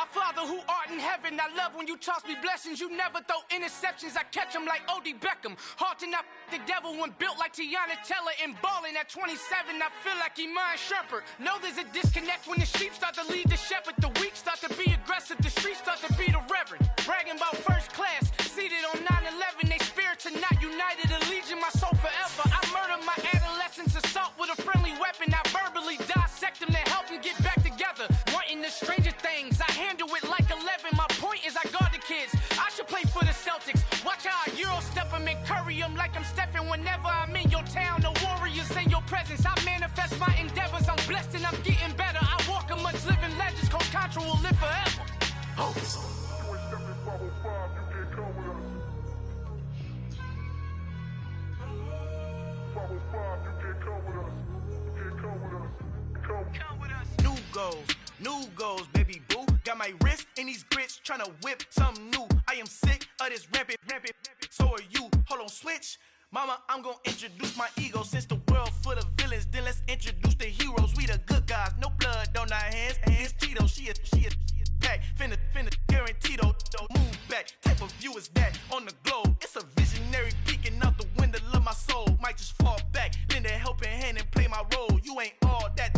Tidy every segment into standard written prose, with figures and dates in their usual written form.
Our Father who art in heaven, I love when you toss me blessings. You never throw interceptions, I catch them like O.D. Beckham. Hard to not the devil when built like Tiana Teller and balling at 27. I feel like Iman Shumpert. Know there's a disconnect when the sheep start to lead the shepherd. The weak start to be aggressive, the streets start to be the reverend. Bragging about first class, seated on 9/11. They spirits are not united, a legion, my soul forever. I murdered my adolescence, assault with a friendly weapon. I verbally dissect them to help them get back together. Wanting the stranger things, I handle it like 11. My point is I guard the kids. I should play for the Celtics. Watch how I Euro step them and curry them like I'm Stephen. Whenever I'm in your town, the Warriors in your presence. I manifest my endeavors. I'm blessed and I'm getting better. I walk amongst living legends. Coach Contra will live forever. Oh. New goals, baby boo. Got my wrist in these grits, tryna whip something new. I am sick of this rampant. So are you. Hold on, switch. Mama, I'm gonna introduce my ego. Since the world full of villains, then let's introduce the heroes. We the good guys, no blood on our hands. Hands Tito, she a pack. Finna guarantee though. Move back. Type of view is that on the globe? It's a visionary peeking out the window of my soul. Might just fall back, lend a helping hand and play my role. You ain't all that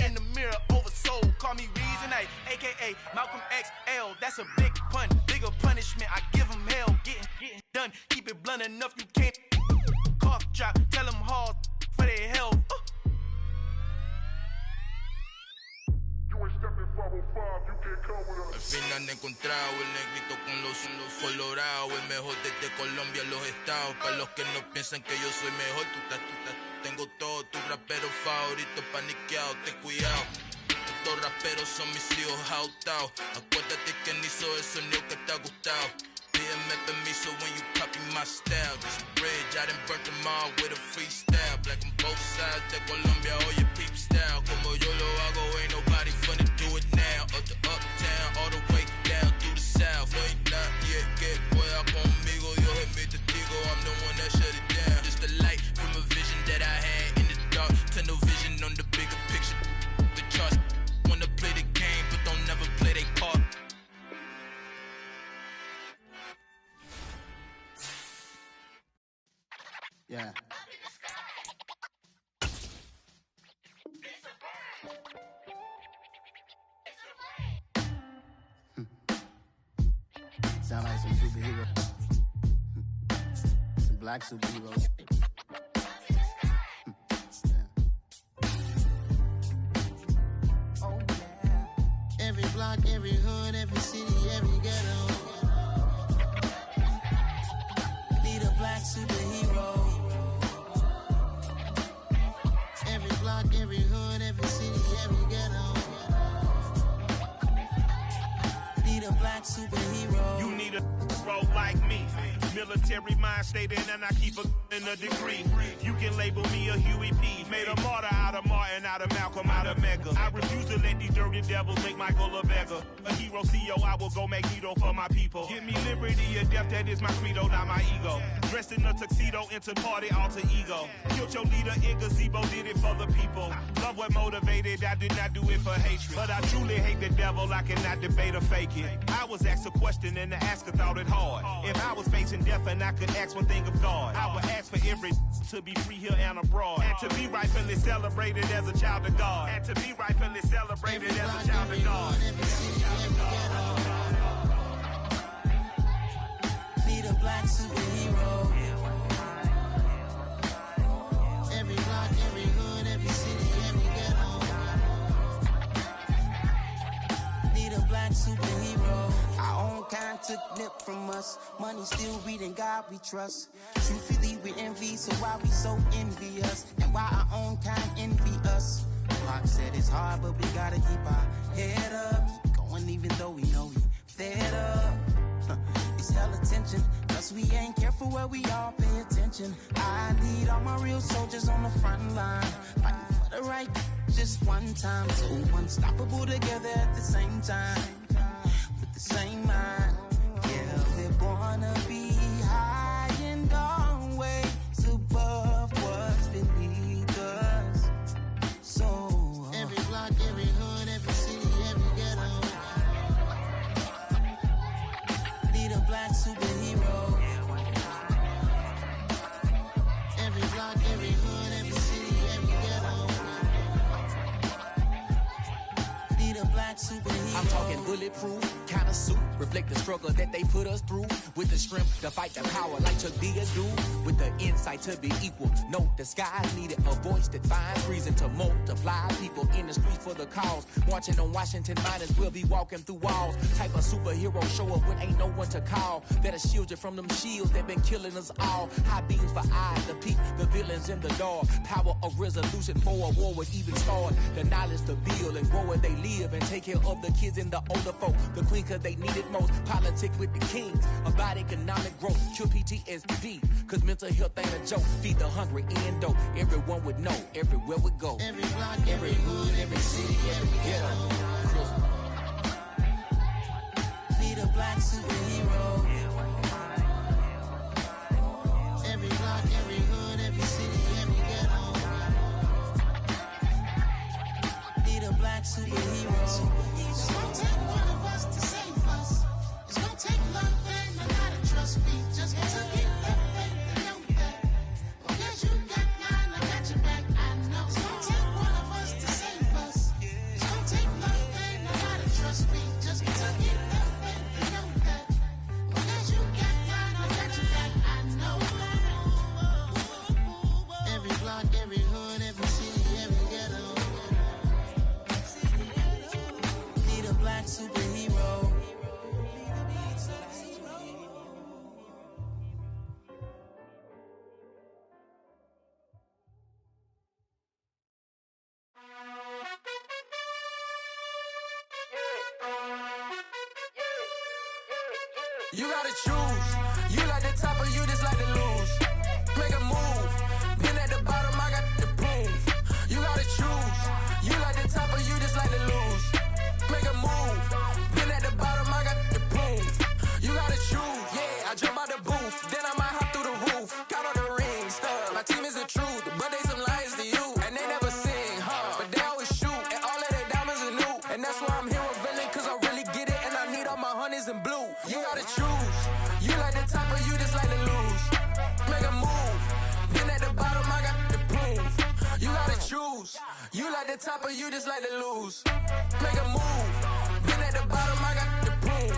in the mirror oversold. Call me Reason A, aka Malcolm XL. That's a big pun, bigger punishment. I give him hell, getting done. Keep it blunt enough, you can't cough drop. Tell them hard for their health. Al fin han encontrado el negrito con los colorados, el mejor desde Colombia, los estados. Para los que no piensan que yo soy mejor, tengo todo, tu rapero favorito paniqueado, ten cuidado. Estos raperos son mis hijos jautados. Acuérdate que ni hizo el sonido que te ha gustado. Pídeme permiso when you copy my style. This bridge, I done burnt them all with a freestyle. Black on both sides de Colombia, oye peep style. Como yo lo hago, ain't nobody finna do it now. Up to uptown, all the way down through the south. No hay nadie que pueda conmigo, Dios es mi testigo. I'm the one that shut it down. Just the light from a vision that I had in the dark. Tunnel vision on the bigger picture. The charts wanna play the game, but don't never play their part. Yeah. Sound like some superheroes. Some black superheroes. Oh, yeah. Every block, every hood, every city, every ghetto. Need a black superhero. Every block, every hood, every city, every ghetto. Need a black superhero. You need a role like me. Military mind state and I keep in a degree. You can label me a Huey P. Made a martyr out of Martin, out of Malcolm, out of Mega. I refuse to let these dirty devils make Michael a beggar. A hero CEO, I will go Magneto for my people. Give me liberty or death, that is my credo, not my ego. Dressed in a tuxedo, into party, alter ego. Killed your leader in gazebo, did it for the people. Love what motivated, I did not do it for hatred. But I truly hate the devil, I cannot debate or fake it. I was asked a question and the asker thought it hard. If I was facing death and I could ask one thing of God, I would ask for every to be free here and abroad, and to be rightfully celebrated as a child of God, and to be rightfully celebrated as a child of God. Need a black superhero. Every block, every hood, every city, every ghetto. Need a black superhero. Our own kind took nip from us. Money still reading, God we trust. Truthfully we envy, so why we so envious? And why our own kind envy us? Pac said it's hard, but we gotta keep our head up. Going even though we know we fed up. It's hella tension, cause we ain't careful where we all pay attention. I need all my real soldiers on the front line, fighting for the right just one time. So unstoppable together at the same time, with the same mind. Yeah, we're gonna be high and always above what's beneath us. So every block, every hood, every city, every ghetto. black superhero. I'm talking bulletproof, kind of suit, reflect the struggle that they put us through. With the strength to fight the power like Chuck D do. With the insight to be equal, no disguise needed. A voice that finds reason to multiply. People in the streets for the cause. Marching on Washington miners, we'll be walking through walls. Type of superhero show up when ain't no one to call. That'll shield you from them shields that been killing us all. High beams for eyes to peep the villains in the dark. Power of resolution for a war would even start. The knowledge to build and grow where they live and take care of the kids and the older folk. The queen cause they need it most. Politic with the kings about economic growth. Cure PTSD cause mental health ain't a joke. Feed the hungry and dope. Everyone would know everywhere we go. Every block, every hood, every city, every ghetto. Need a black superhero. Every block, every hood, every city, every ghetto. Need a black superhero. It's gonna take one of us to save us. It's gonna take love and a lot of trust me. Just to get that faith and know that. Well, guess you got mine, I got your back, I know. It's gonna take one of us to save us. It's gonna take love and a lot of trust me. Just to get that faith and know that. Well, guess you got mine, I got your back, I know. Every block, every hood, every city, every ghetto. Need a black superhero. You gotta choose. You like the top or you just like to lose. Make a move. Been at the bottom, I got the proof. You gotta choose. You like the top or you just like to lose. Make a move. Been at the bottom, I got the proof. You gotta choose. Yeah, I jump out the booth. Then I might hop through the roof. Count all the rings, stuff. My team is the truth, but they some lies to you. And they never sing, but they always shoot. And all of their diamonds are new. And that's why I'm here with villain, cause I really get it. And I need all my honeys in blue. You gotta choose. You like the top or you just like to lose. Make a move. Been at the bottom, I got the proof. You gotta choose. You like the top or you just like to lose. Make a move. Been at the bottom, I got the proof.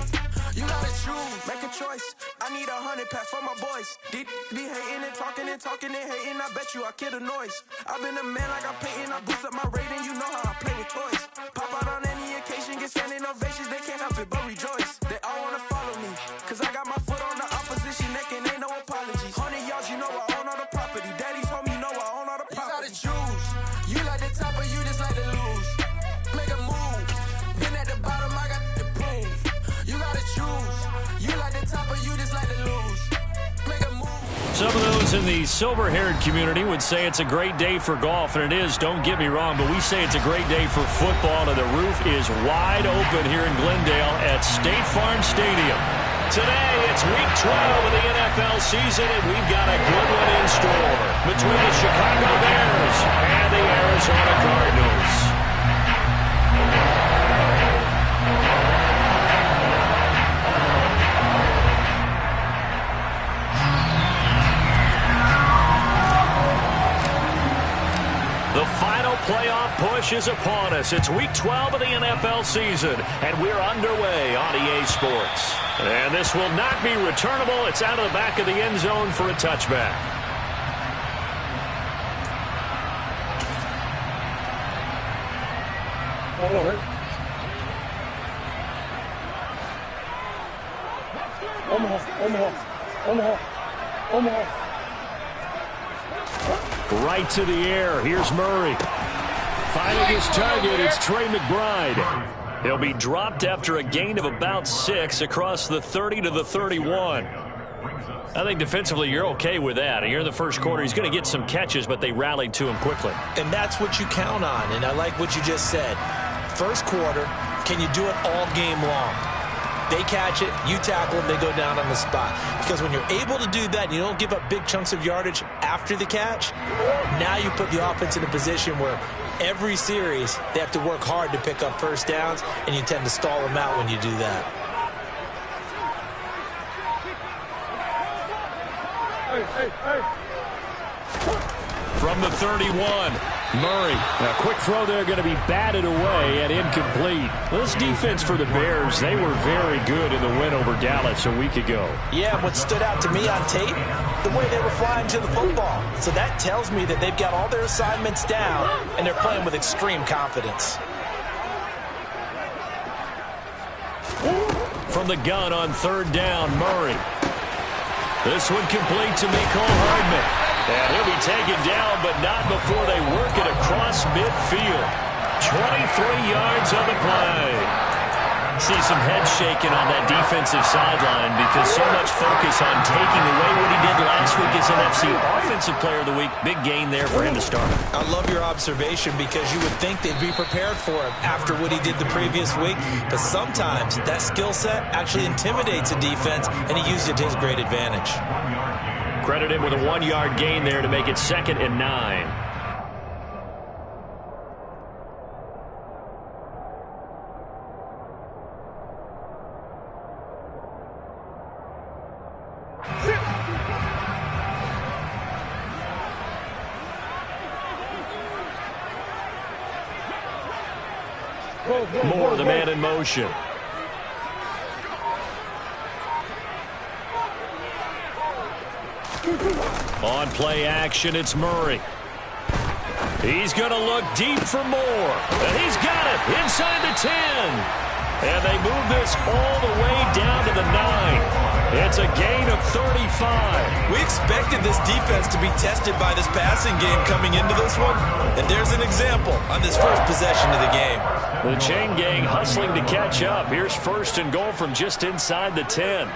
You gotta choose. Make a choice. I need 100 packs for my boys. Be hating and talking and talking and hating. I bet you I kill the noise. I've been a man like I'm painting. I boost up my rating. You know how I play with toys. Pop out on any occasion, get standing ovations. They can't help it but rejoice. They all wanna follow me, cause I got my foot on the opposition neck and ain't no apologies. 100 yards, you know I own all the property. Daddy's home, you know I own all the property. You gotta choose. You like the top or you just like to lose. Make a move. Been at the bottom, I got the proof. You gotta choose. You like the top or you just like to lose. Make a move. Some of those in the silver-haired community would say it's a great day for golf, and it is, don't get me wrong, but we say it's a great day for football, and the roof is wide open here in Glendale at State Farm Stadium. Today, it's week 12 of the NFL season, and we've got a good one in store between the Chicago Bears and the Arizona Cardinals. The final playoff push is upon us. It's week 12 of the NFL season, and we're underway on EA Sports. And this will not be returnable. It's out of the back of the end zone for a touchback. Omaha. Right to the air. Here's Murray. Finding his target, it's Trey McBride. He'll be dropped after a gain of about 6 across the 30 to the 31. I think defensively you're okay with that. Here in the first quarter, he's going to get some catches, but they rallied to him quickly. And that's what you count on, and I like what you just said. First quarter, can you do it all game long? They catch it, you tackle them, they go down on the spot. Because when you're able to do that, you don't give up big chunks of yardage after the catch, now you put the offense in a position where every series they have to work hard to pick up first downs, and you tend to stall them out when you do that. From the 31, Murray, a quick throw there going to be batted away and incomplete. This defense for the Bears, they were very good in the win over Dallas a week ago. Yeah, what stood out to me on tape, the way they were flying to the football. So that tells me that they've got all their assignments down and they're playing with extreme confidence. From the gun on third down, Murray. This one complete to Mecole Hardman. And he'll be taken down, but not before they work it across midfield. 23 yards on the play. See some head shaking on that defensive sideline because so much focus on taking away what he did last week as an NFC Offensive Player of the Week. Big gain there for him to start. I love your observation because you would think they'd be prepared for him after what he did the previous week. But sometimes that skill set actually intimidates a defense, and he used it to his great advantage. Credit him with a 1-yard gain there to make it 2nd and 9. Moore, the man in motion. On play action, it's Murray. He's going to look deep for Moore. And he's got it inside the 10. And they move this all the way down to the 9. It's a gain of 35. We expected this defense to be tested by this passing game coming into this one. And there's an example on this first possession of the game. The chain gang hustling to catch up. Here's 1st and goal from just inside the 10.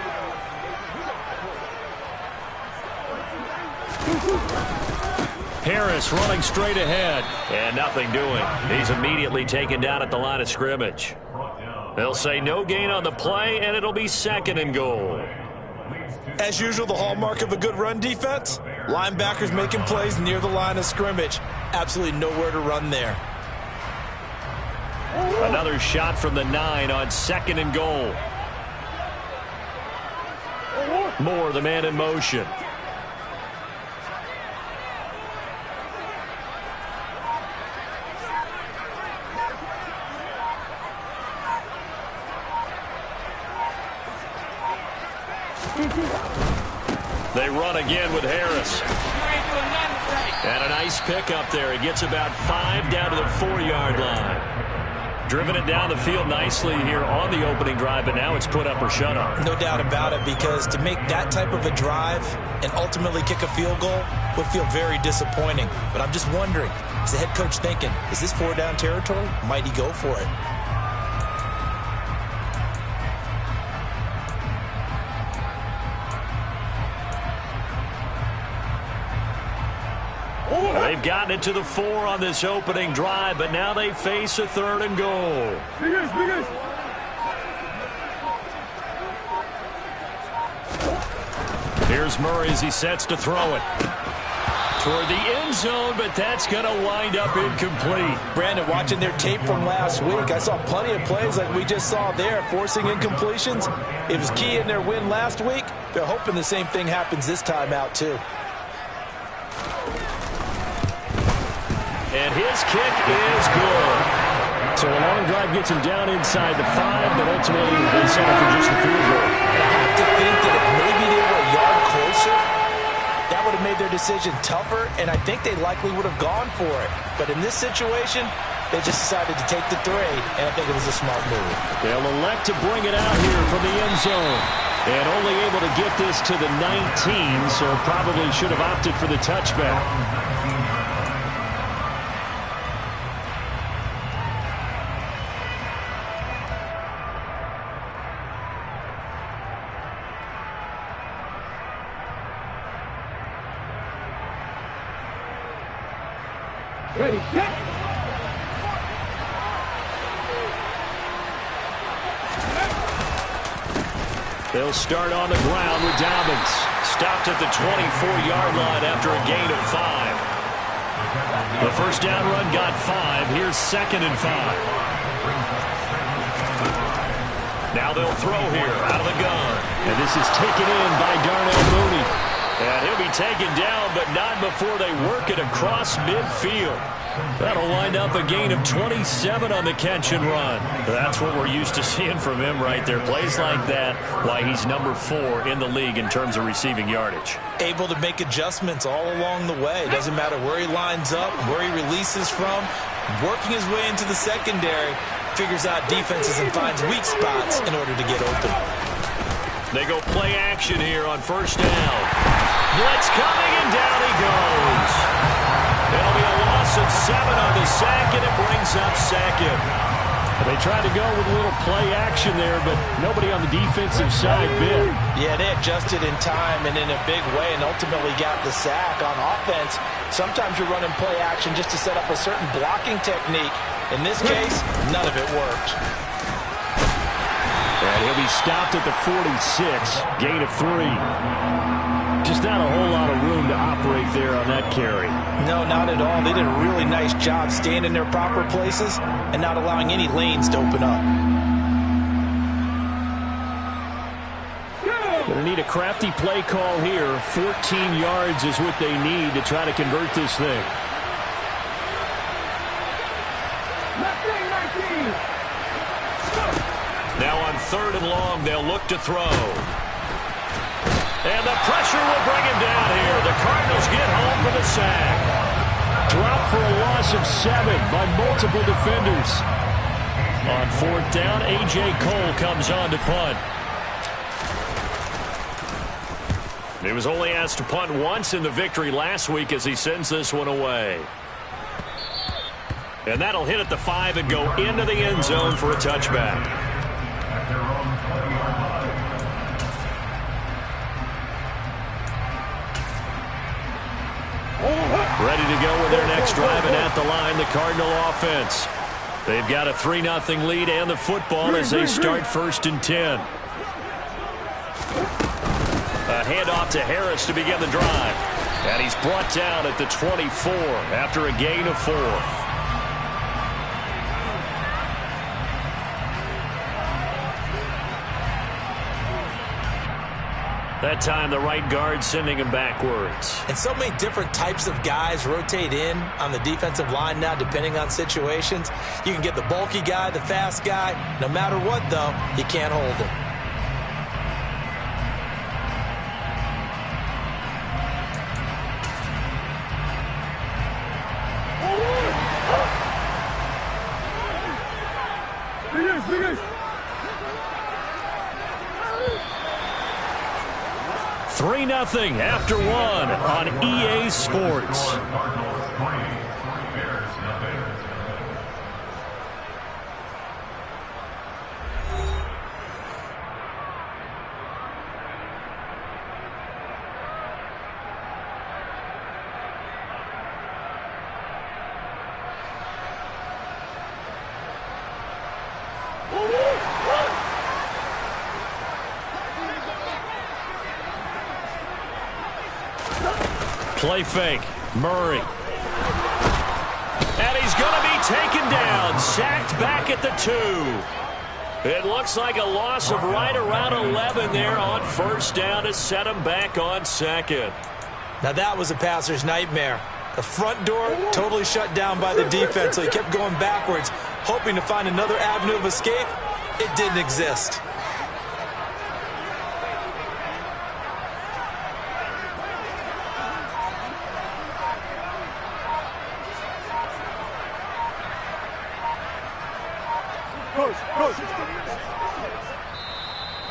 Harris running straight ahead. And nothing doing. He's immediately taken down at the line of scrimmage. They'll say no gain on the play, and it'll be 2nd and goal. As usual, the hallmark of a good run defense, linebackers making plays near the line of scrimmage. Absolutely nowhere to run there. Another shot from the 9 on 2nd and goal. Moore, the man in motion. They run again with Harris. And a nice pickup there. He gets about 5 down to the 4-yard line. Driven it down the field nicely here on the opening drive, but now it's put up or shut up. No doubt about it, because to make that type of a drive and ultimately kick a field goal would feel very disappointing. But I'm just wondering, is the head coach thinking, is this 4-down territory? Might he go for it? They've gotten it to the 4 on this opening drive, but now they face a 3rd and goal. Here's Murray as he sets to throw it. Toward the end zone, but that's going to wind up incomplete. Brandon, watching their tape from last week, I saw plenty of plays like we just saw there, forcing incompletions. It was key in their win last week. They're hoping the same thing happens this time out, too. And his kick is good. So a long drive gets him down inside the 5, but ultimately they settle for just the field goal. I have to think that if maybe they were a yard closer, that would have made their decision tougher, and I think they likely would have gone for it. But in this situation, they just decided to take the 3, and I think it was a smart move. They'll elect to bring it out here from the end zone. And only able to get this to the 19, so probably should have opted for the touchback. Ready, set. They'll start on the ground with Dobbins. Stopped at the 24-yard line after a gain of 5. The first down run got 5. Here's 2nd and 5. Now they'll throw here out of the gun. And this is taken in by Darnell Mooney. And he'll be taken down, but not before they work it across midfield. That'll wind up a gain of 27 on the catch and run. That's what we're used to seeing from him right there. Plays like that, why he's number 4 in the league in terms of receiving yardage. Able to make adjustments all along the way. It doesn't matter where he lines up, where he releases from. Working his way into the secondary, figures out defenses and finds weak spots in order to get open. They go play action here on first down. Blitz coming, and down he goes. It'll be a loss of 7 on the sack, and it brings up second. They tried to go with a little play action there, but nobody on the defensive side bit. Yeah, they adjusted in time and in a big way and ultimately got the sack. On offense, sometimes you're running play action just to set up a certain blocking technique. In this case, none of it worked. And he'll be stopped at the 46, gain of 3. Just not a whole lot of room to operate there on that carry. No, not at all. They did a really nice job staying in their proper places and not allowing any lanes to open up. Going to need a crafty play call here. 14 yards is what they need to try to convert this thing. Now on 3rd and long, they'll look to throw. And the pressure will bring him down here. The Cardinals get home for the sack. Dropped for a loss of 7 by multiple defenders. On 4th down, A.J. Cole comes on to punt. He was only asked to punt once in the victory last week as he sends this one away. And that'll hit at the 5 and go into the end zone for a touchback. Ready to go with their next drive, and at the line, the Cardinal offense. They've got a 3-0 lead and the football as they start 1st and 10. A handoff to Harris to begin the drive. And he's brought down at the 24 after a gain of 4. That time, the right guard sending him backwards. And so many different types of guys rotate in on the defensive line now, depending on situations. You can get the bulky guy, the fast guy. No matter what, though, you can't hold him. Finish. 3-0 after 1 on EA Sports. Play fake. Murray. And he's going to be taken down. Sacked back at the 2. It looks like a loss of right around 11 there on 1st down to set him back on 2nd. Now that was a passer's nightmare. The front door totally shut down by the defense, so he kept going backwards, hoping to find another avenue of escape. It didn't exist.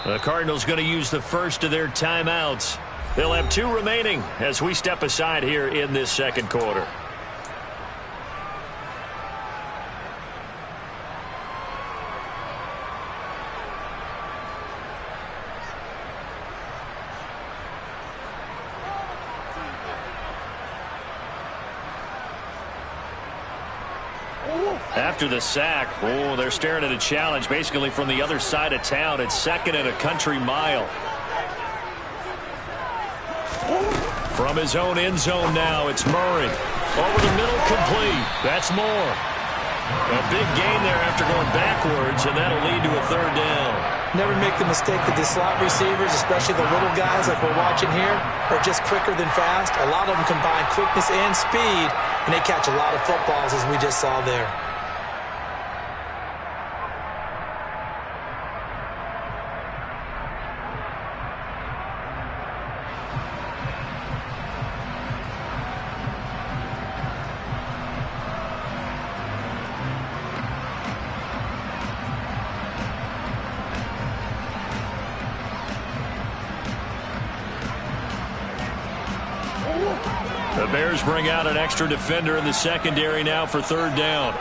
The Cardinals going to use the first of their timeouts. They'll have 2 remaining as we step aside here in this 2nd quarter. After the sack, they're staring at a challenge basically from the other side of town. It's 2nd and a country mile. From his own end zone now, it's Murray. Over the middle, complete. That's Moore. And big gain there after going backwards, and that'll lead to a third down. Never make the mistake that the slot receivers, especially the little guys like we're watching here, are just quicker than fast. A lot of them combine quickness and speed, and they catch a lot of footballs, as we just saw there. The Bears bring out an extra defender in the secondary now for third down.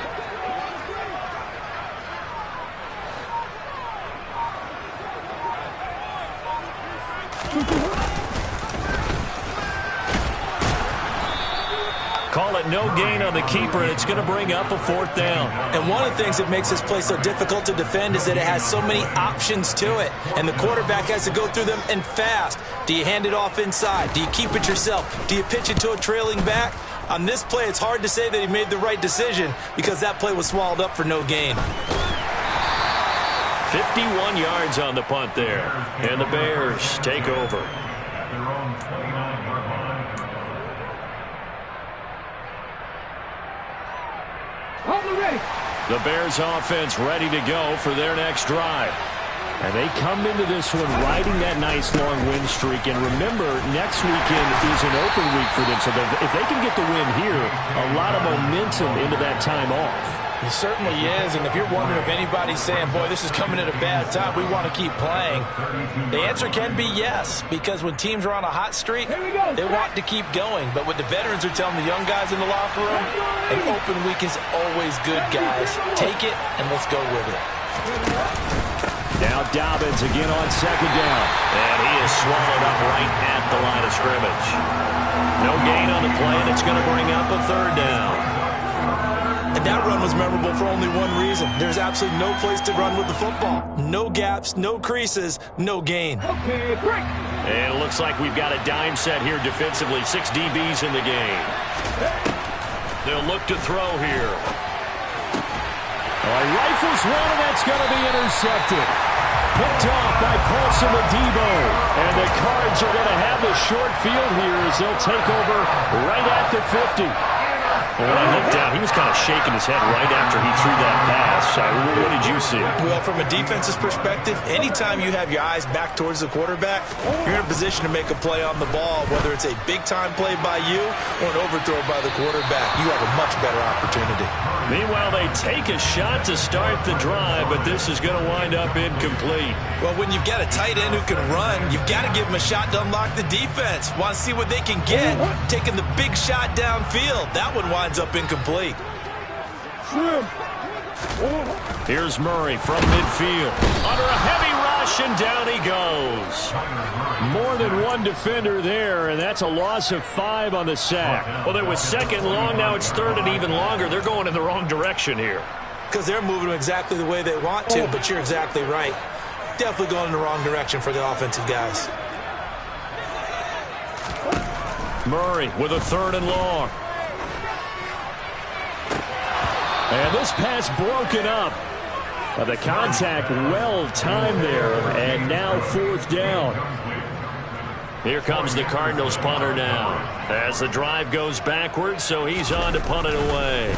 Call it no gain on the keeper, and it's going to bring up a fourth down. And one of the things that makes this play so difficult to defend is that it has so many options to it, and the quarterback has to go through them and fast. Do you hand it off inside? Do you keep it yourself? Do you pitch it to a trailing back? On this play, it's hard to say that he made the right decision because that play was swallowed up for no gain. 51 yards on the punt there, and the Bears take over. The Bears offense ready to go for their next drive. And they come into this one riding that nice long win streak. And remember, next weekend is an open week for them. So if they can get the win here, a lot of momentum into that time off. It certainly is, and if you're wondering if anybody's saying, boy, this is coming at a bad time, we want to keep playing, the answer can be yes, because when teams are on a hot streak, they want to keep going. But what the veterans are telling the young guys in the locker room, an open week is always good, guys. Take it, and let's go with it. Now Dobbins again on second down, and he is swallowed up right at the line of scrimmage. No gain on the play, and it's going to bring up a third down. And that run was memorable for only one reason. There's absolutely no place to run with the football. No gaps, no creases, no gain. Okay, break. And it looks like we've got a dime set here defensively. 6 DBs in the game. They'll look to throw here. Rifles one, and that's going to be intercepted. Picked off by Paulson Adebo. And the Cards are going to have the short field here as they'll take over right at the 50. When I looked down, he was kind of shaking his head right after he threw that pass. What did you see? Well, from a defense's perspective, anytime you have your eyes back towards the quarterback, you're in a position to make a play on the ball, whether it's a big-time play by you or an overthrow by the quarterback. You have a much better opportunity. Meanwhile, they take a shot to start the drive, but this is going to wind up incomplete. Well, when you've got a tight end who can run, you've got to give him a shot to unlock the defense. Want to see what they can get, taking the big shot downfield. That one winds up incomplete. Here's Murray from midfield. Under a heavy rush, and down he goes. More than one defender there, and that's a loss of 5 on the sack. Well, it was second long, now it's third and even longer. They're going in the wrong direction here. Because they're moving exactly the way they want to, but you're exactly right. Definitely going in the wrong direction for the offensive guys. Murray with a third and long. And this pass broken up. The contact well timed there, and now fourth down. Here comes the Cardinals punter now. As the drive goes backwards, so he's on to punt it away.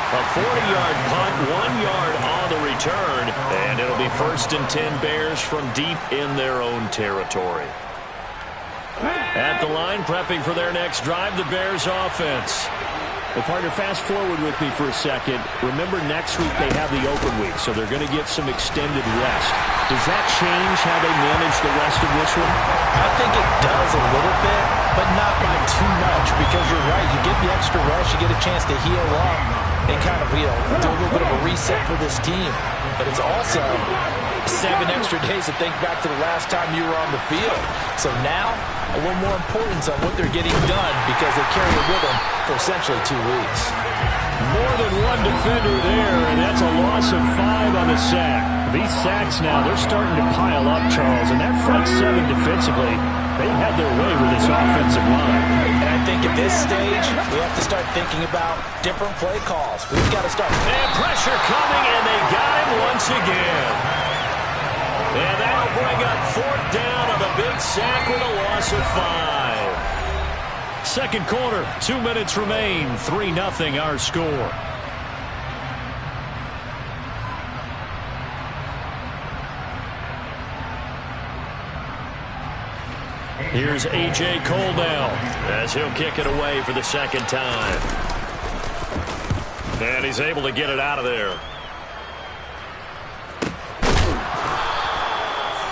A 40-yard punt, 1 yard on the return, and it'll be 1st and 10 Bears from deep in their own territory. At the line, prepping for their next drive, the Bears offense. Well, partner, fast forward with me for a second. Remember, next week they have the open week, so they're going to get some extended rest. Does that change how they manage the rest of this one? I think it does a little bit, but not by too much, because you're right. You get the extra rest, you get a chance to heal up and kind of, do a little bit of a reset for this team. But it's also 7 extra days to think back to the last time you were on the field. So now, a little more importance on what they're getting done because they carry it with them for essentially 2 weeks. More than one defender there, and that's a loss of 5 on the sack. These sacks now, they're starting to pile up, Charles, and that front 7 defensively, they had their way with this offensive line. And I think at this stage, we have to start thinking about different play calls. We've got to start. And pressure coming, and they got him once again. And that'll bring up 4th down on the big sack with a loss of 5. Second quarter, 2 minutes remain. 3-0 our score. Here's A.J. Cole now as he'll kick it away for the second time. And he's able to get it out of there.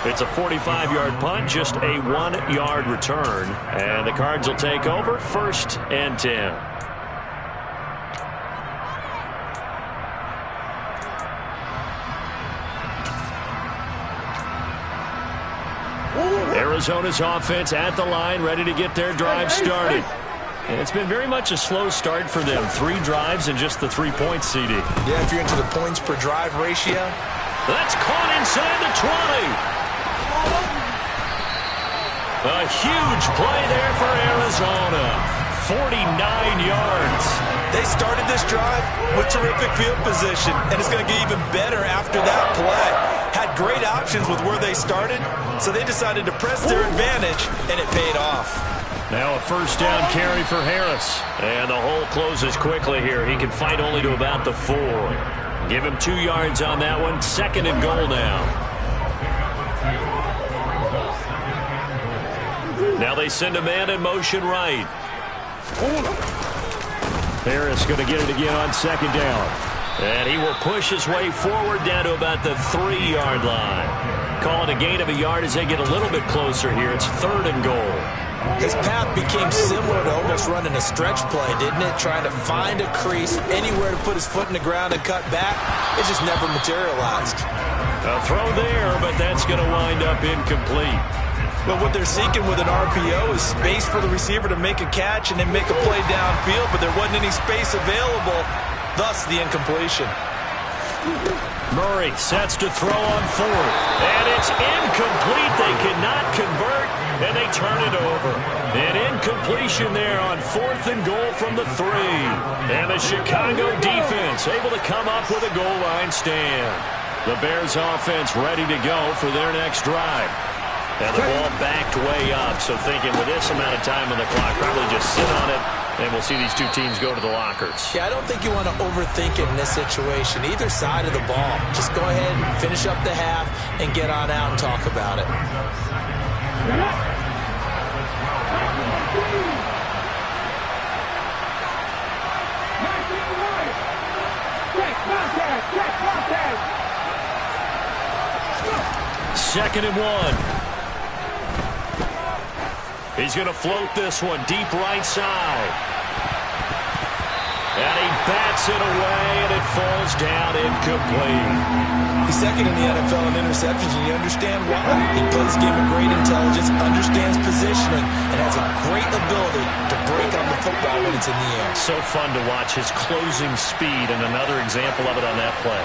It's a 45-yard punt, just a 1-yard return. And the Cards will take over 1st and 10. Arizona's offense at the line, ready to get their drive started. And it's been very much a slow start for them. 3 drives and just the 3 points, CD. Yeah, if you're into the points per drive ratio. That's caught inside the 20. A huge play there for Arizona. 49 yards. They started this drive with terrific field position, and it's going to get even better after that play. Had great options with where they started, so they decided to press their advantage, and it paid off. Now a 1st down carry for Harris. And the hole closes quickly here. He can fight only to about the 4. Give him 2 yards on that one. 2nd and goal now. Now they send a man in motion right. Harris going to get it again on 2nd down. And he will push his way forward down to about the 3-yard line. Call it a gain of a yard as they get a little bit closer here. It's 3rd and goal. His path became similar to almost running a stretch play, didn't it? Trying to find a crease, anywhere to put his foot in the ground and cut back. It just never materialized. A throw there, but that's going to wind up incomplete. But what they're seeking with an RPO is space for the receiver to make a catch and then make a play downfield, but there wasn't any space available, thus the incompletion. Murray sets to throw on 4th, and it's incomplete. They cannot convert, and they turn it over. An incompletion there on 4th and goal from the 3. And the Chicago defense able to come up with a goal line stand. The Bears offense ready to go for their next drive. And the ball backed way up, so thinking with this amount of time on the clock, probably just sit on it, and we'll see these two teams go to the lockers. Yeah, I don't think you want to overthink it in this situation. Either side of the ball. Just go ahead and finish up the half and get on out and talk about it. Second and 1. He's going to float this one deep right side. And he bats it away, and it falls down incomplete. He's second in the NFL in interceptions, and you understand why. He plays the game with great intelligence, understands positioning, and has a great ability to break on the football when it's in the air. So fun to watch his closing speed, and another example of it on that play.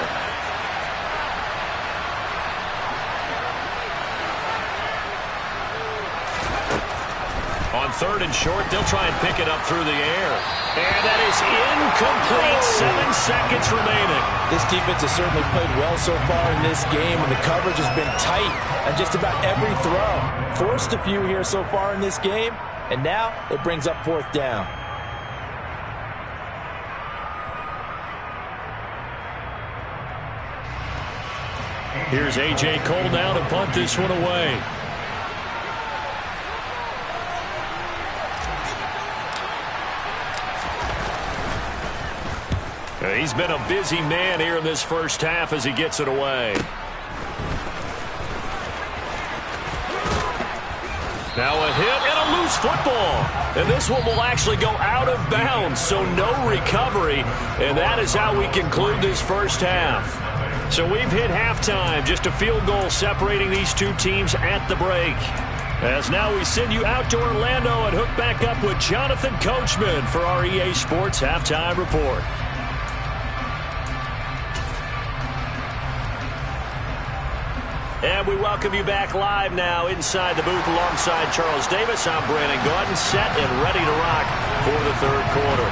On 3rd and short, they'll try and pick it up through the air. And that is incomplete. 7 seconds remaining. This defense has certainly played well so far in this game, and the coverage has been tight on just about every throw. Forced a few here so far in this game, and now it brings up 4th down. Here's A.J. Cole now to punt this one away. He's been a busy man here in this first half as he gets it away. Now a hit and a loose football. And this one will actually go out of bounds, so no recovery. And that is how we conclude this first half. So we've hit halftime, just a field goal separating these two teams at the break. As now we send you out to Orlando and hook back up with Jonathan Coachman for our EA Sports Halftime Report. And we welcome you back live now inside the booth alongside Charles Davis. I'm Brandon Gaudin, set and ready to rock for the third quarter.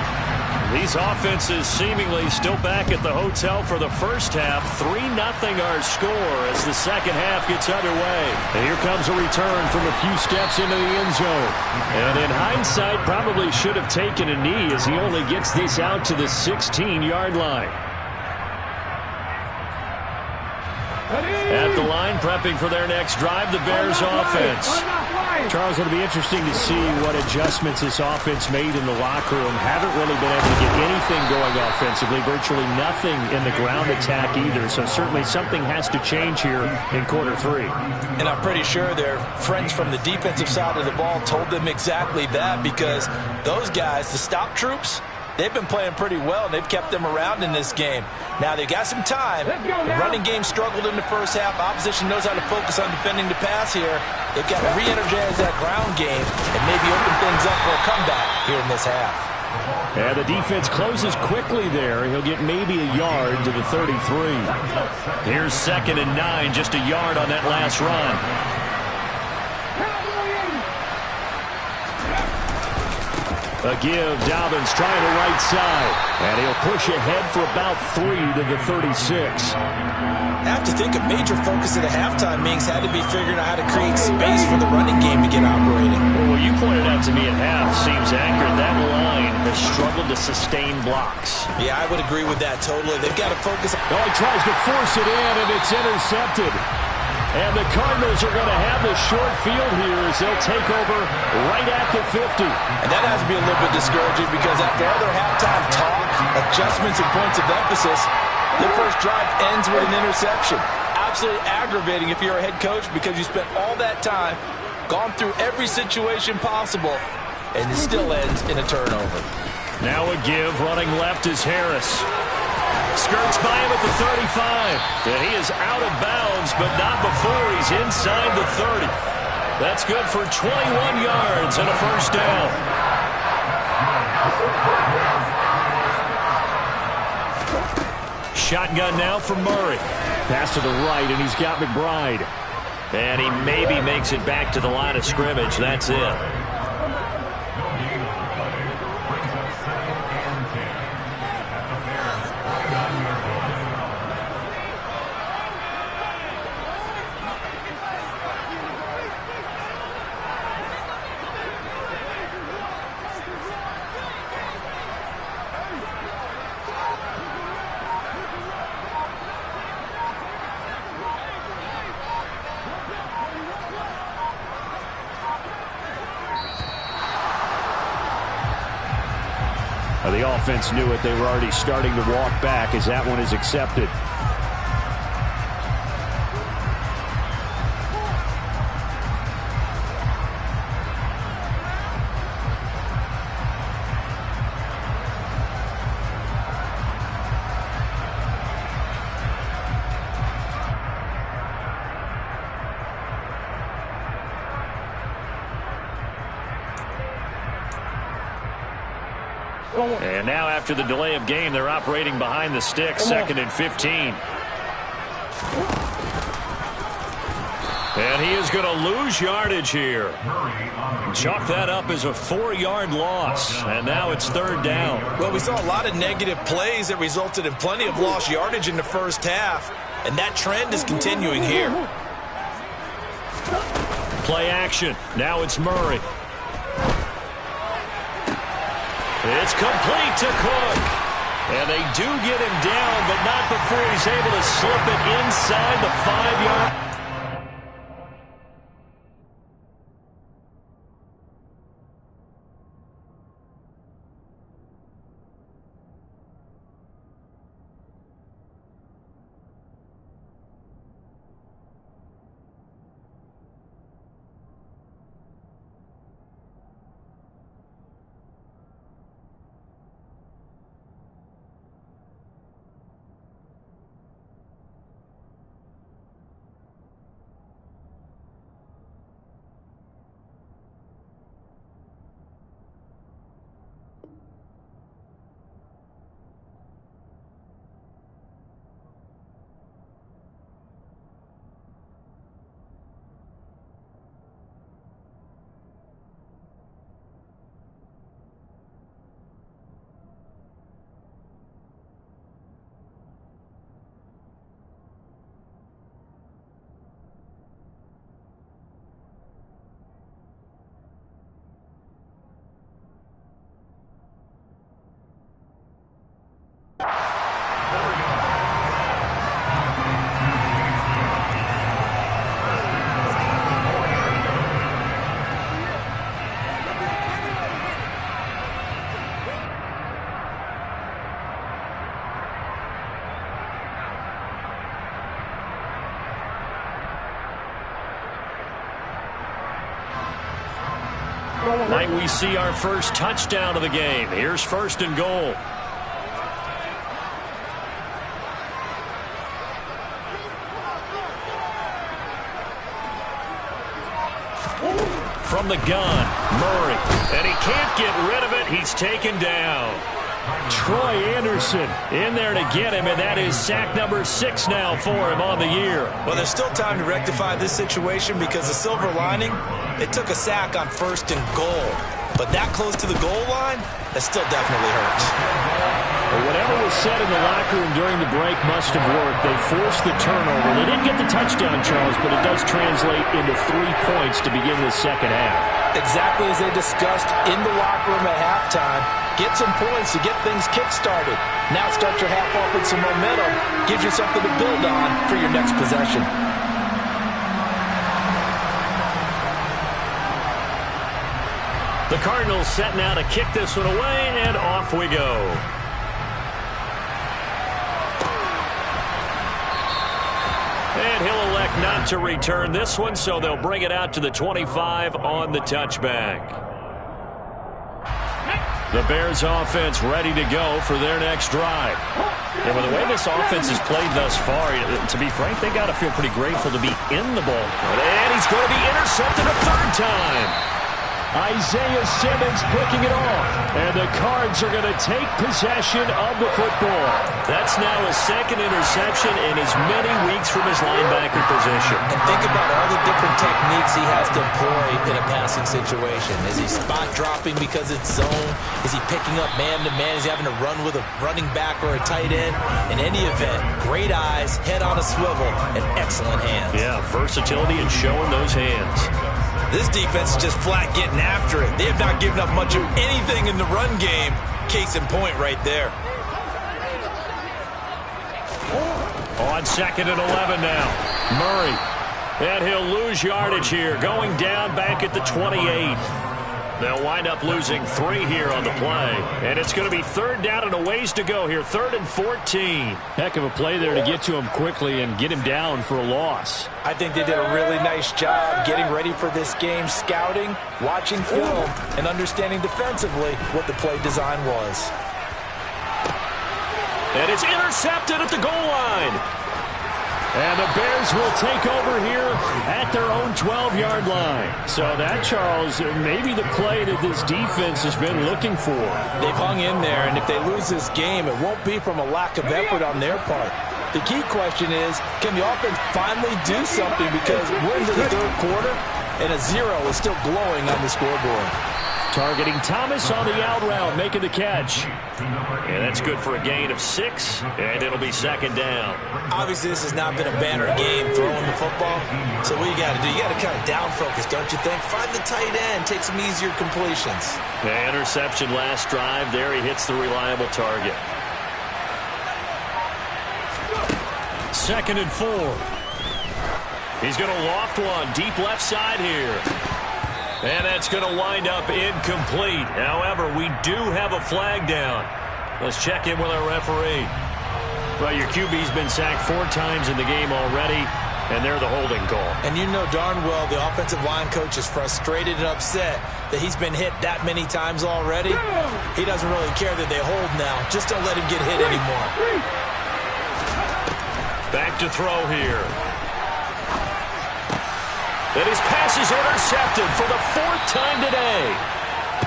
These offenses seemingly still back at the hotel for the first half. 3-0 our score as the second half gets underway. And here comes a return from a few steps into the end zone. And in hindsight, probably should have taken a knee as he only gets this out to the 16-yard line. At the line, prepping for their next drive, the Bears offense. Charles, it'll be interesting to see what adjustments this offense made in the locker room. Haven't really been able to get anything going offensively, virtually nothing in the ground attack either. So certainly something has to change here in quarter three. And I'm pretty sure their friends from the defensive side of the ball told them exactly that, because those guys, the stop troops, they've been playing pretty well, and they've kept them around in this game. Now, they've got some time. The running game struggled in the first half. Opposition knows how to focus on defending the pass here. They've got to re-energize that ground game and maybe open things up for a comeback here in this half. And the defense closes quickly there. He'll get maybe a yard to the 33. Here's 2nd and 9, just a yard on that last run. A give, Dobbins trying the right side. And he'll push ahead for about 3 to the 36. I have to think a major focus of the halftime meetings had to be figuring out how to create space for the running game to get operating. Well, what you pointed out to me at half seems accurate. That line has struggled to sustain blocks. Yeah, I would agree with that totally. They've got to focus. Oh, he tries to force it in, and it's intercepted. And the Cardinals are going to have the short field here as they'll take over right at the 50. And that has to be a little bit discouraging, because after all their halftime talk, adjustments, and points of emphasis, their first drive ends with an interception. Absolutely aggravating if you're a head coach, because you spent all that time, gone through every situation possible, and it still ends in a turnover. Now a give, running left is Harris. Skirts by him at the 35. And he is out of bounds, but not before he's inside the 30. That's good for 21 yards and a first down. Shotgun now for Murray. Pass to the right, and he's got McBride. And he maybe makes it back to the line of scrimmage. That's it. The offense knew it. They were already starting to walk back as that one is accepted. And now after the delay of game, they're operating behind the sticks, 2nd and 15. And he is going to lose yardage here. Chalk that up as a 4-yard loss. And now it's 3rd down. Well, we saw a lot of negative plays that resulted in plenty of lost yardage in the first half. And that trend is continuing here. Play action. Now it's Murray. It's complete to Cook. And they do get him down, but not before he's able to slip it inside the 5-yard. Might we see our first touchdown of the game? Here's 1st and goal. From the gun, Murray. And he can't get rid of it. He's taken down. Troy Anderson in there to get him, and that is sack number 6 now for him on the year. Well, there's still time to rectify this situation because the silver lining, they took a sack on 1st and goal. But that close to the goal line, that still definitely hurts. Well, whatever was said in the locker room during the break must have worked. They forced the turnover. They didn't get the touchdown, Charles, but it does translate into 3 points to begin the second half. Exactly as they discussed in the locker room at halftime. Get some points to get things kick-started. Now start your half off with some momentum. Gives you something to build on for your next possession. The Cardinals set now to kick this one away, and off we go. And he'll elect not to return this one, so they'll bring it out to the 25 on the touchback. The Bears offense ready to go for their next drive. And with the way this offense has played thus far, to be frank, they got to feel pretty grateful to be in the ball. And he's going to be intercepted a 3rd time. Isaiah Simmons picking it off, and the Cards are going to take possession of the football. That's now his 2nd interception in as many weeks from his linebacker position. And think about all the different techniques he has to employ in a passing situation. Is he spot dropping because it's zone? Is he picking up man-to-man? Is he having to run with a running back or a tight end? In any event, great eyes, head on a swivel, and excellent hands. Yeah, versatility and showing those hands. This defense is just flat getting after it. They have not given up much of anything in the run game. Case in point right there. On 2nd and 11 now. Murray. And he'll lose yardage here. Going down back at the 28. They'll wind up losing 3 here on the play. And it's going to be 3rd down and a ways to go here. 3rd and 14. Heck of a play there to get to him quickly and get him down for a loss. I think they did a really nice job getting ready for this game, scouting, watching film, and understanding defensively what the play design was. And it's intercepted at the goal line. And the Bears will take over here at their own 12-yard line. So that, Charles, maybe the play that this defense has been looking for. They've hung in there, and if they lose this game, it won't be from a lack of effort on their part. The key question is, can the offense finally do something? Because we're into the 3rd quarter, and a 0 is still glowing on the scoreboard. Targeting Thomas on the out route, making the catch. And that's good for a gain of 6, and it'll be 2nd down. Obviously, this has not been a banner game throwing the football. So what you got to do, you got to kind of down focus, don't you think? Find the tight end, take some easier completions. The interception last drive. There he hits the reliable target. 2nd and 4. He's going to loft one deep left side here. And that's going to wind up incomplete. However, we do have a flag down. Let's check in with our referee. Well, your QB's been sacked 4 times in the game already, and they're the holding call. And you know darn well the offensive line coach is frustrated and upset that he's been hit that many times already. He doesn't really care that they hold now. Just don't let him get hit anymore. Back to throw here. And his pass is intercepted for the 4th time today.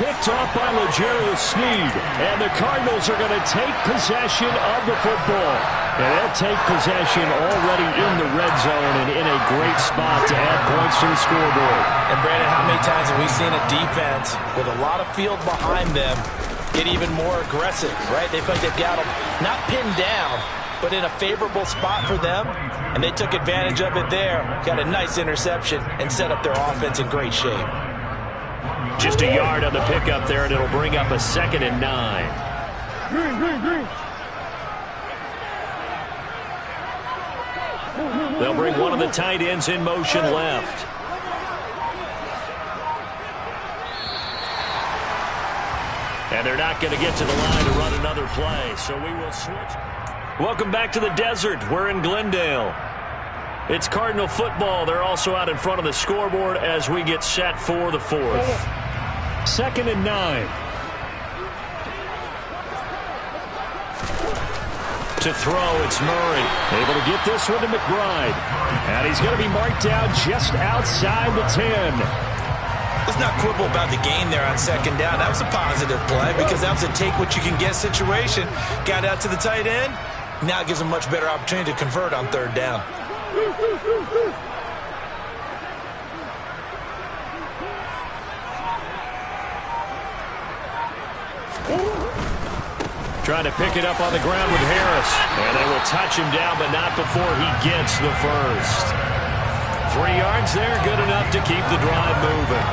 Picked off by L'Jarius Sneed. And the Cardinals are going to take possession of the football. And they'll take possession already in the red zone and in a great spot to add points to the scoreboard. And Brandon, how many times have we seen a defense with a lot of field behind them get even more aggressive, right? They feel like they've got them not pinned down, but in a favorable spot for them, and they took advantage of it there. Got a nice interception and set up their offense in great shape. Just a yard on the pickup there, and it'll bring up a 2nd and 9. They'll bring one of the tight ends in motion left. And they're not going to get to the line to run another play, so we will switch. Welcome back to the desert. We're in Glendale. It's Cardinal football. They're also out in front of the scoreboard as we get set for the 4th. 2nd and 9. To throw, it's Murray. Able to get this one to McBride. And he's going to be marked down just outside the 10. Let's not quibble about the gain there on 2nd down. That was a positive play because that was a take-what-you-can-get situation. Got out to the tight end. Now it gives him a much better opportunity to convert on 3rd down. Trying to pick it up on the ground with Harris. And they will touch him down, but not before he gets the first. 3 yards there, good enough to keep the drive moving.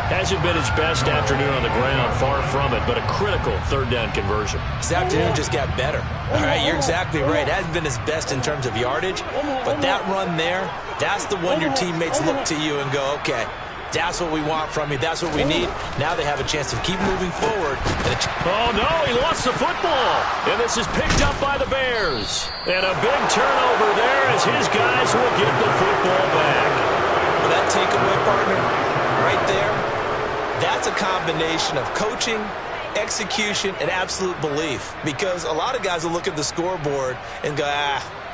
Hasn't been his best afternoon on the ground, far from it, but a critical 3rd down conversion. This afternoon just got better. All right, you're exactly right. It hasn't been his best in terms of yardage, but that run there, that's the one your teammates look to you and go, okay, that's what we want from you. That's what we need. Now they have a chance to keep moving forward. Oh, no, he lost the football. And this is picked up by the Bears. And a big turnover there as his guys will get the football back. Well, that takeaway, partner, right there, that's a combination of coaching, execution, and absolute belief. Because a lot of guys will look at the scoreboard and go,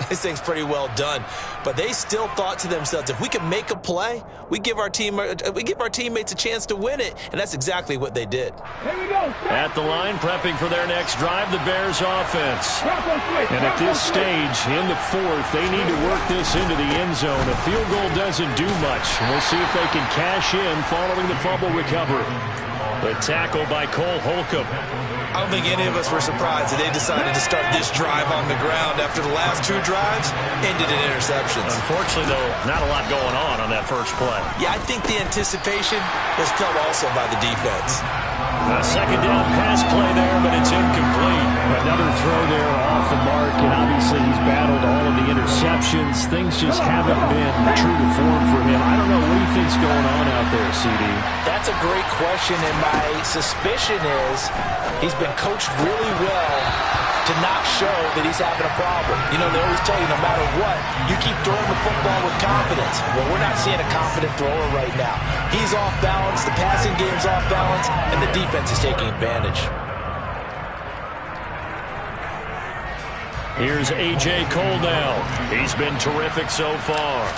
this thing's pretty well done. But they still thought to themselves, if we can make a play, we give our teammates a chance to win it. And that's exactly what they did. Here we go. At the line, prepping for their next drive, the Bears offense. And at this stage, in the 4th, they need to work this into the end zone. A field goal doesn't do much. We'll see if they can cash in following the fumble recovery. The tackle by Cole Holcomb. I don't think any of us were surprised that they decided to start this drive on the ground after the last 2 drives ended in interceptions. Unfortunately, though, not a lot going on that first play. Yeah, I think the anticipation was felt also by the defense. A 2nd down pass play there, but it's incomplete. Another throw there off the mark, and obviously he's battled all of the interceptions. Things just haven't been true to form for him. I don't know what he thinks going on out there, CD. That's a great question, and my suspicion is he's been coached really well to not show that he's having a problem. You know, they always tell you no matter what, you keep throwing the football with confidence. Well, we're not seeing a confident thrower right now. He's off balance, the passing game's off balance, and the defense is taking advantage. Here's A.J. Cole now. He's been terrific so far.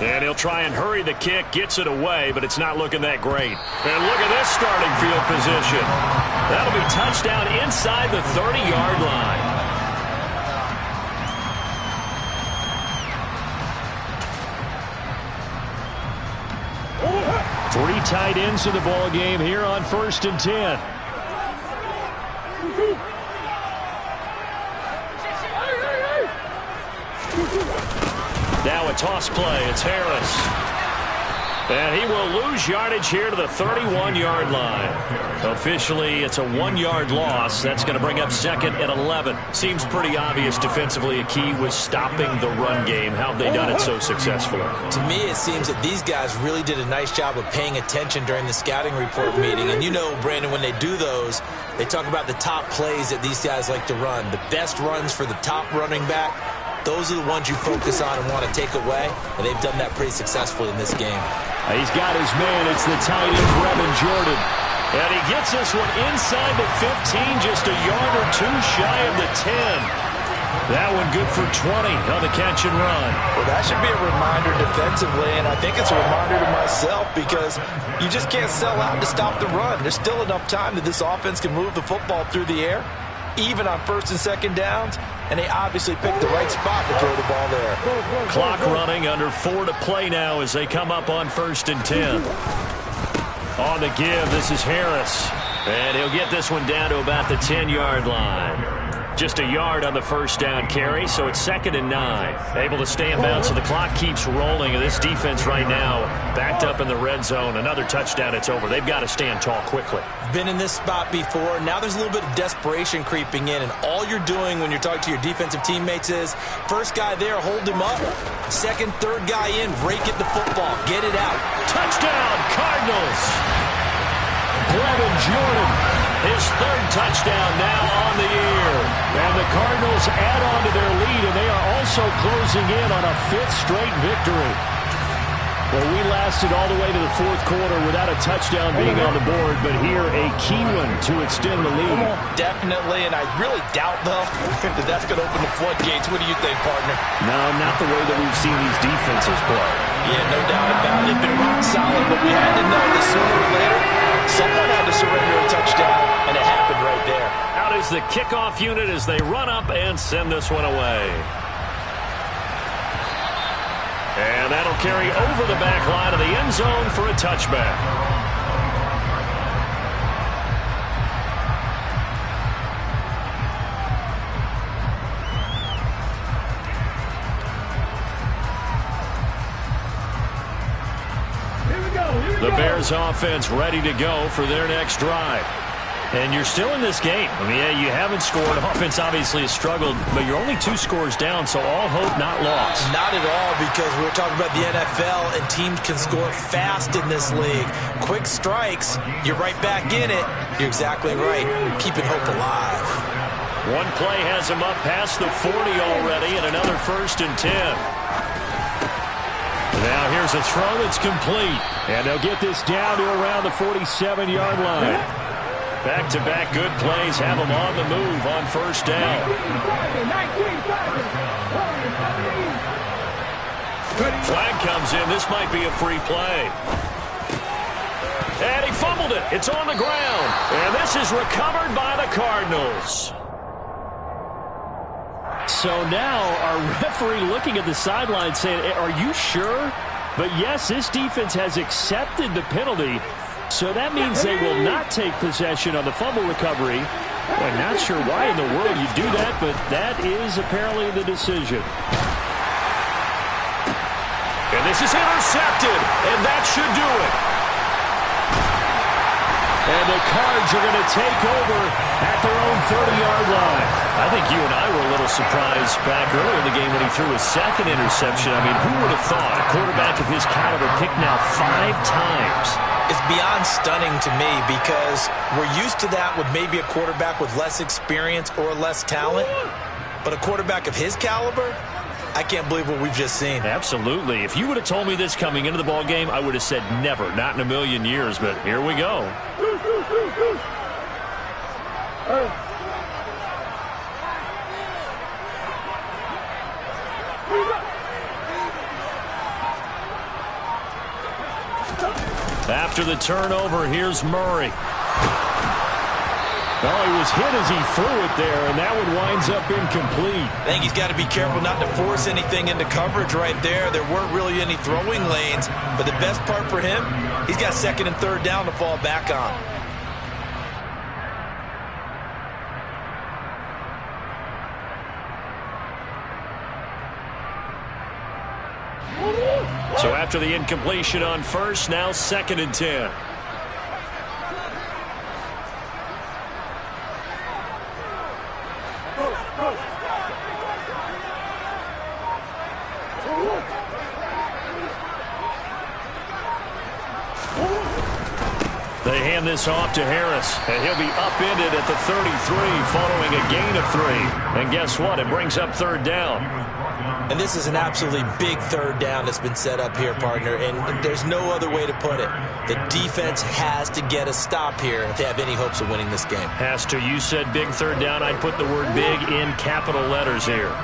And he'll try and hurry the kick, gets it away, but it's not looking that great. And look at this starting field position. That'll be touchdown inside the 30-yard line. Three tight ends in the ball game here on 1st and 10. Now a toss play. It's Harris. And he will lose yardage here to the 31-yard line. Officially, it's a 1-yard loss. That's going to bring up 2nd and 11. Seems pretty obvious defensively a key was stopping the run game. How have they done it so successfully? To me, it seems that these guys really did a nice job of paying attention during the scouting report meeting. And you know, Brandon, when they do those, they talk about the top plays that these guys like to run. The best runs for the top running back. Those are the ones you focus on and want to take away, and they've done that pretty successfully in this game. He's got his man. It's the tight end, Brevin Jordan. And he gets this one inside the 15, just a yard or two shy of the 10. That one good for 20 on the catch and run. Well, that should be a reminder defensively, and I think it's a reminder to myself because you just can't sell out to stop the run. There's still enough time that this offense can move the football through the air, even on 1st and 2nd downs, and they obviously picked the right spot to throw the ball there. Clock running, under 4 to play now as they come up on 1st and 10. On the give, this is Harris. And he'll get this one down to about the 10-yard line. Just a yard on the first down carry, so it's 2nd and 9. Able to stay in bounds, so the clock keeps rolling. And this defense right now backed up in the red zone. Another touchdown, it's over. They've got to stand tall quickly. Been in this spot before. Now there's a little bit of desperation creeping in, and all you're doing when you're talking to your defensive teammates is first guy there, hold him up. Second, third guy in, rake at the football. Get it out. Touchdown, Cardinals. Brevin Jordan, his 3rd touchdown now on the year. And the Cardinals add on to their lead, and they are also closing in on a 5th straight victory. Well, we lasted all the way to the fourth quarter without a touchdown being on the board, but here a key one to extend the lead. Definitely, and I really doubt, though, that that's going to open the floodgates. What do you think, partner? No, not the way that we've seen these defenses play. Yeah, no doubt about it. They've been rock solid, but we had to know that sooner or later, someone had to surrender a touchdown, and it happened right there. Out is the kickoff unit as they run up and send this one away. And that'll carry over the back line of the end zone for a touchback. The Bears offense ready to go for their next drive. And you're still in this game. I mean, yeah, you haven't scored. Offense obviously has struggled, but you're only 2 scores down, so all hope not lost. Not at all, because we're talking about the NFL, and teams can score fast in this league. Quick strikes, you're right back in it. You're exactly right. Keeping hope alive. One play has him up past the 40 already, and another 1st and 10. Now here's a throw that's complete. And they'll get this down to around the 47-yard line. Back-to-back good plays have them on the move on 1st down. Flag comes in. This might be a free play. And he fumbled it. It's on the ground. And this is recovered by the Cardinals. So now our referee looking at the sideline saying, are you sure? But yes, this defense has accepted the penalty. So that means they will not take possession on the fumble recovery. I'm not sure why in the world you do that, but that is apparently the decision. And this is intercepted, and that should do it. And the Cards are going to take over at their own 30-yard line. I think you and I were a little surprised back earlier in the game when he threw his 2nd interception. I mean, who would have thought a quarterback of his caliber picked now 5 times? It's beyond stunning to me because we're used to that with maybe a quarterback with less experience or less talent. But a quarterback of his caliber, I can't believe what we've just seen. Absolutely. If you would have told me this coming into the ball game, I would have said never, not in a million years. But here we go. After the turnover, here's Murray. Well, he was hit as he threw it there, and that one winds up incomplete. I think he's got to be careful not to force anything into coverage right there. There weren't really any throwing lanes, but the best part for him, he's got 2nd and 3rd down to fall back on. So after the incompletion on 1st, now 2nd and 10. They hand this off to Harris, and he'll be upended at the 33 following a gain of 3. And guess what? It brings up 3rd down. And this is an absolutely big 3rd down that's been set up here, partner, and there's no other way to put it. The defense has to get a stop here if they have any hopes of winning this game. Has to. You said big 3rd down. I'd put the word big in capital letters here.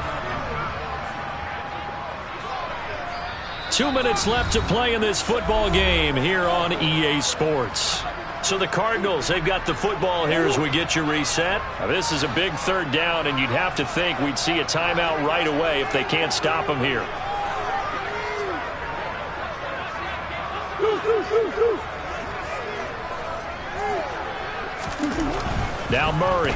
2 minutes left to play in this football game here on EA Sports. So the Cardinals, they've got the football here as we get you reset. Now, this is a big 3rd down, and you'd have to think we'd see a timeout right away if they can't stop them here. Now Murray.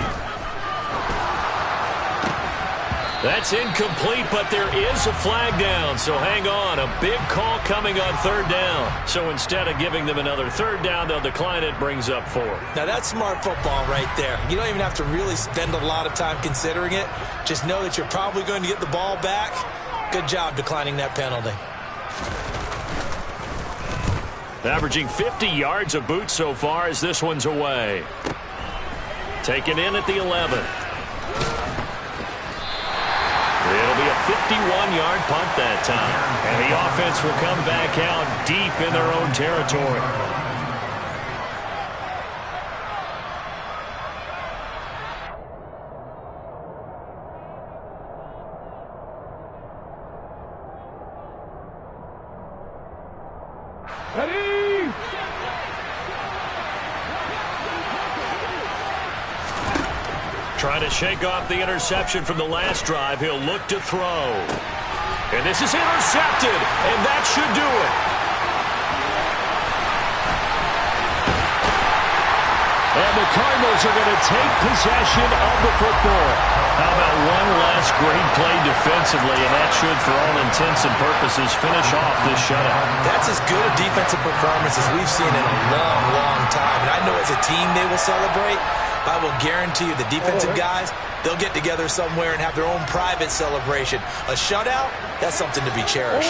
That's incomplete, but there is a flag down, so hang on. A big call coming on 3rd down. So instead of giving them another 3rd down, they'll decline it, brings up 4. Now that's smart football right there. You don't even have to really spend a lot of time considering it. Just know that you're probably going to get the ball back. Good job declining that penalty. Averaging 50 yards a boot so far as this one's away. Taken in at the 11. It'll be a 51-yard punt that time. And the offense will come back out deep in their own territory. Ready? Trying to shake off the interception from the last drive. He'll look to throw. And this is intercepted, and that should do it. And the Cardinals are going to take possession of the football. How about one last great play defensively, and that should, for all intents and purposes, finish off this shutout. That's as good a defensive performance as we've seen in a long, long time. And I know as a team they will celebrate. I will guarantee you the defensive guys, they'll get together somewhere and have their own private celebration. A shutout, that's something to be cherished.